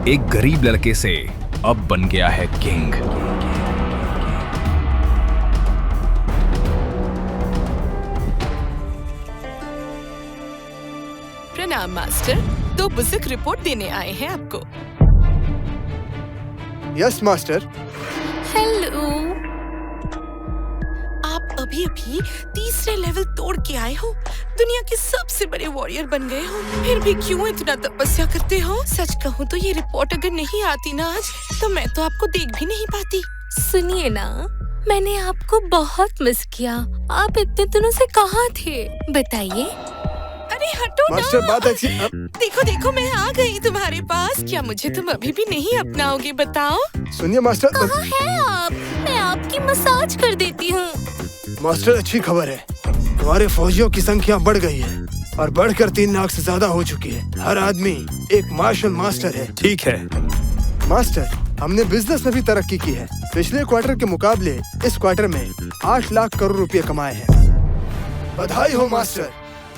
एक गरीब लड़के से अब बन गया है किंग। प्रणाम मास्टर, दो बुजुर्ग रिपोर्ट देने आए हैं आपको। Yes master. हेलो। आप अभी अभी तीसरे लेवल तोड़ के आए हो, दुनिया के सबसे बड़े वॉरियर बन गए हो, फिर भी क्यों इतना तपस्या करते हो? सच कहूँ तो ये रिपोर्ट अगर नहीं आती ना आज, तो मैं तो आपको देख भी नहीं पाती। सुनिए ना, मैंने आपको बहुत मिस किया। आप इतने दिनों से कहाँ थे बताइए। अरे हटो ना। मास्टर बात अच्छी। देखो देखो, मैं आ गई तुम्हारे पास। क्या मुझे तुम अभी भी नहीं अपनाओगे? बताओ। सुनिए मास्टर। कहाँ हैं आप? मैं आपकी मसाज कर देती हूँ। मास्टर अच्छी खबर है, हमारे फौजियों की संख्या बढ़ गई है और बढ़कर 3 लाख से ज्यादा हो चुकी है। हर आदमी एक मार्शल मास्टर है। ठीक है मास्टर, हमने बिजनेस में भी तरक्की की है। पिछले क्वार्टर के मुकाबले इस क्वार्टर में 8 लाख करोड़ रुपए कमाए हैं। बधाई हो मास्टर,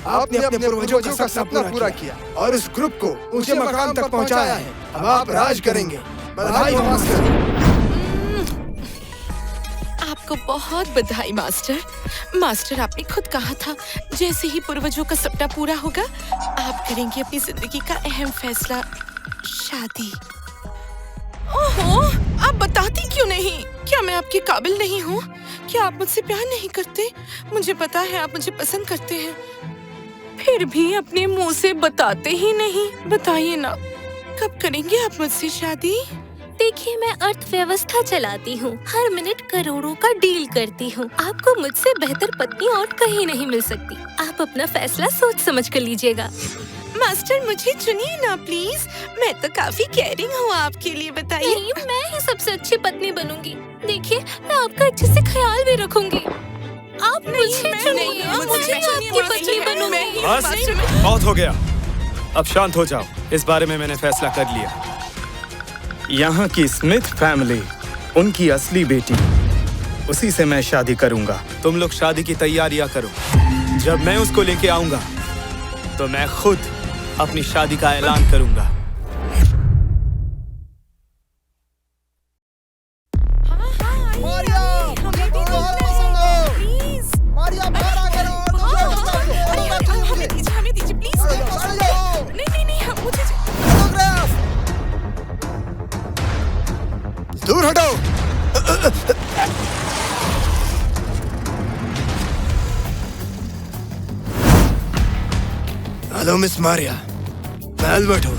आपने अपने पूर्वजों का सपना पूरा किया और इस ग्रुप को ऊंचे मकाम तक पहुंचाया है। अब आप राज करेंगे। बधाई हो मास्टर। आपको बहुत बधाई मास्टर। मास्टर, आपने खुद कहा था जैसे ही पूर्वजों का सपना पूरा होगा, आप करेंगे अपनी जिंदगी का अहम फैसला, शादी। ओहो, आप बताती क्यों नहीं? क्या मैं आपके काबिल नहीं हूँ? क्या आप मुझसे प्यार नहीं करते? मुझे पता है आप मुझे पसंद करते हैं, फिर भी अपने मुंह से बताते ही नहीं। बताइए ना, कब करेंगे आप मुझसे शादी? देखिए, मैं अर्थव्यवस्था चलाती हूँ, हर मिनट करोड़ों का डील करती हूँ। आपको मुझसे बेहतर पत्नी और कहीं नहीं मिल सकती। आप अपना फैसला सोच समझ कर लीजिएगा। मास्टर, मुझे चुनिए ना प्लीज, मैं तो काफी केयरिंग हूँ आपके लिए। बताइए। नहीं, मैं ही सबसे अच्छी पत्नी बनूंगी। देखिए, मैं आपका अच्छे से ख्याल भी रखूंगी। आप मुझे चुनिए, मुझे आपकी पत्नी बनूंगी। बस, बहुत हो गया, अब शांत हो जाओ। इस बारे में मैंने फैसला कर लिया। यहाँ की स्मिथ फैमिली, उनकी असली बेटी, उसी से मैं शादी करूंगा। तुम लोग शादी की तैयारियां करो। जब मैं उसको लेके आऊंगा तो मैं खुद अपनी शादी का ऐलान करूंगा। दूर हटो। हेलो मिस मारिया, मैं अल्बर्ट हूँ।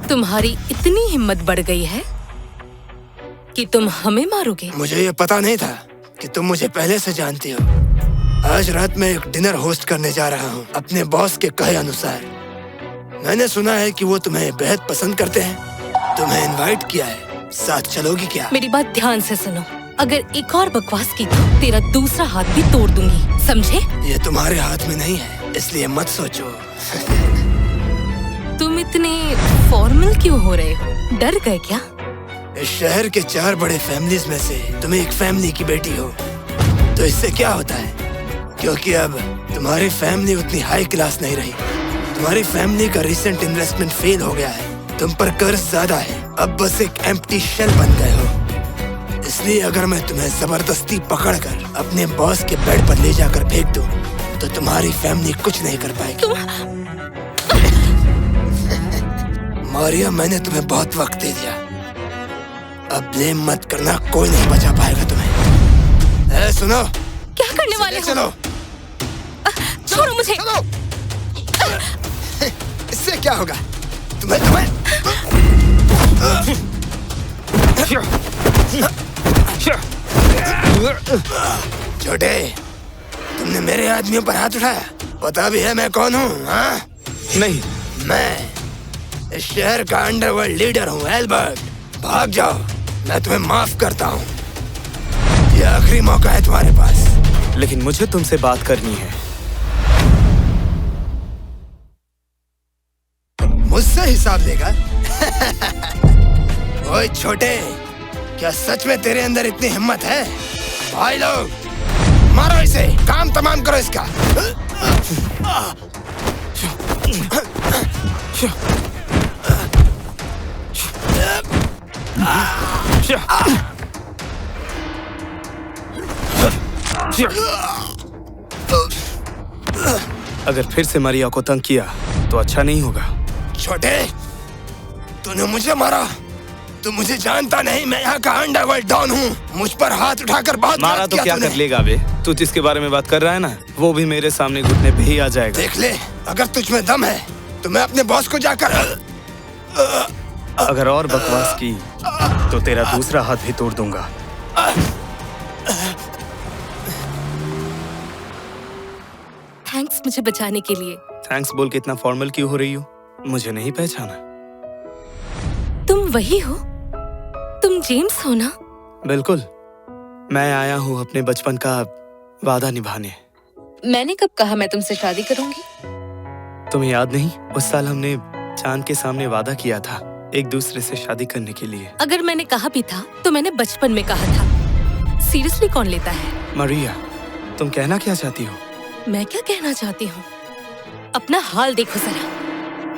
तुम्हारी इतनी हिम्मत बढ़ गई है कि तुम हमें मारोगे? मुझे ये पता नहीं था कि तुम मुझे पहले से जानती हो। आज रात मैं एक डिनर होस्ट करने जा रहा हूँ अपने बॉस के कहे अनुसार। मैंने सुना है कि वो तुम्हें बेहद पसंद करते हैं। तुम्हें इनवाइट किया है, साथ चलोगी क्या? मेरी बात ध्यान से सुनो, अगर एक और बकवास की तो तेरा दूसरा हाथ भी तोड़ दूंगी, समझे? ये तुम्हारे हाथ में नहीं है, इसलिए मत सोचो। तुम इतने फॉर्मल क्यों हो रहे हो? डर गए क्या? इस शहर के 4 बड़े फैमिलीज में से तुम एक फैमिली की बेटी हो, तो इससे क्या होता है? क्योंकि अब तुम्हारी फैमिली उतनी हाई क्लास नहीं रही। तुम्हारी फैमिली का रिसेंट इन्वेस्टमेंट फेल हो गया है, तुम पर कर्ज ज्यादा है, अब बस एक एम्प्टी शेल बन गए हो। इसलिए अगर मैं तुम्हें जबरदस्ती पकड़कर अपने बॉस के बेड पर ले जाकर फेंक दूं, तो तुम्हारी फैमिली कुछ नहीं कर पाएगी। मारिया, मैंने तुम्हें बहुत वक्त दे दिया, अब ब्लेम मत करना, कोई नहीं बचा पाएगा तुम्हें। सुनो, क्या करने वाले हो? चलो, छोड़ो मुझे। चलो। इससे क्या होगा? तुम्हें छोटे, तुमने मेरे आदमियों पर हाथ उठाया। पता भी है मैं कौन हूँ? हाँ? नहीं, मैं इस शहर का अंडरवर्ल्ड लीडर हूँ, एल्बर्ट। भाग जाओ, मैं तुम्हें माफ करता हूँ। ये आखिरी मौका है तुम्हारे पास। लेकिन मुझे तुमसे बात करनी है। मुझसे हिसाब लेगा? ओए छोटे, क्या सच में तेरे अंदर इतनी हिम्मत है? भाई लोग, मारो इसे, काम तमाम करो इसका। अगर फिर से मारिया को तंग किया तो अच्छा नहीं होगा। छोटे, तूने मुझे मारा। तू मुझे जानता नहीं, मैं यहाँ का अंडरवर्ल्ड डॉन हूँ। मुझ पर हाथ उठाकर बहुत मारा गलत तो किया क्या तूने। कर लेगा बे? तू जिसके बारे में बात कर रहा है ना, वो भी मेरे सामने घुटने पे ही आ जाएगा। देख ले, अगर तुझ में दम है तो मैं अपने बॉस को जाकर अगर और बकवास की तो तेरा दूसरा हाथ भी तोड़ दूंगा। थैंक्स मुझे बचाने के लिए। थैंक्स बोल के इतना फॉर्मल क्यों हो रही हो? मुझे नहीं पहचाना? तुम वही हो? तुम जेम्स हो ना? बिल्कुल, मैं आया हूँ अपने बचपन का वादा निभाने। मैंने कब कहा मैं तुमसे शादी करूंगी? तुम्हें याद नहीं? उस साल हमने चांद के सामने वादा किया था एक दूसरे से शादी करने के लिए। अगर मैंने कहा भी था तो मैंने बचपन में कहा था। सीरियसली कौन लेता है? मारिया, तुम कहना क्या चाहती हो? मैं क्या कहना चाहती हूँ? अपना हाल देखो जरा,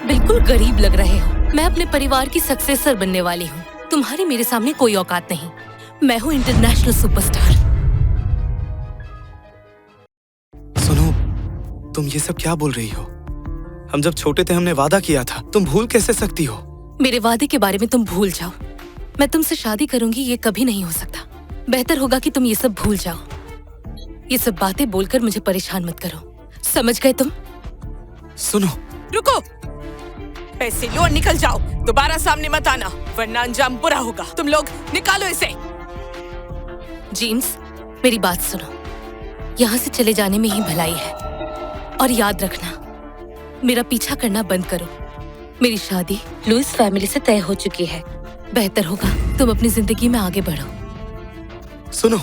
बिल्कुल गरीब लग रहे हो। मैं अपने परिवार की सक्सेसर बनने वाली हूँ। तुम्हारी मेरे सामने कोई औकात नहीं। मैं हूँ इंटरनेशनल सुपरस्टार। सुनो, तुम ये सब क्या बोल रही हो? हम जब छोटे थे हमने वादा किया था, तुम भूल कैसे सकती हो? मेरे वादे के बारे में तुम भूल जाओ। मैं तुमसे शादी करूंगी ये कभी नहीं हो सकता। बेहतर होगा कि तुम ये सब भूल जाओ। ये सब बातें बोलकर मुझे परेशान मत करो, समझ गए तुम? सुनो, रुको, पैसे लो और निकल जाओ। दोबारा सामने मत आना, वरना अंजाम बुरा होगा। तुम लोग निकालो इसे। जेम्स, मेरी बात सुनो। यहाँ से चले जाने में ही भलाई है। और याद रखना, मेरा पीछा करना बंद करो। मेरी शादी लुइस फैमिली से तय हो चुकी है। बेहतर होगा तुम अपनी जिंदगी में आगे बढ़ो। सुनो,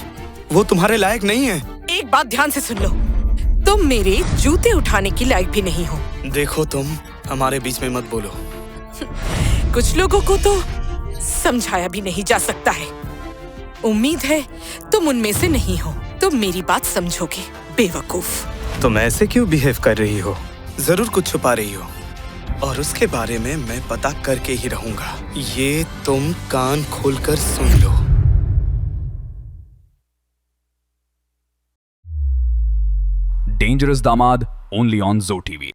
वो तुम्हारे लायक नहीं है। एक बात ध्यान से सुन लो, तुम मेरे जूते उठाने की लायक भी नहीं हो। देखो, तुम हमारे बीच में मत बोलो। कुछ लोगों को तो समझाया भी नहीं जा सकता है। उम्मीद है तुम उनमें से नहीं हो। तुम मेरी बात समझोगे, बेवकूफ। तुम ऐसे क्यों बिहेव कर रही हो? जरूर कुछ छुपा रही हो, और उसके बारे में मैं पता करके ही रहूंगा। ये तुम कान खोलकर सुन लो। डेंजरस दामाद, only on Zo TV.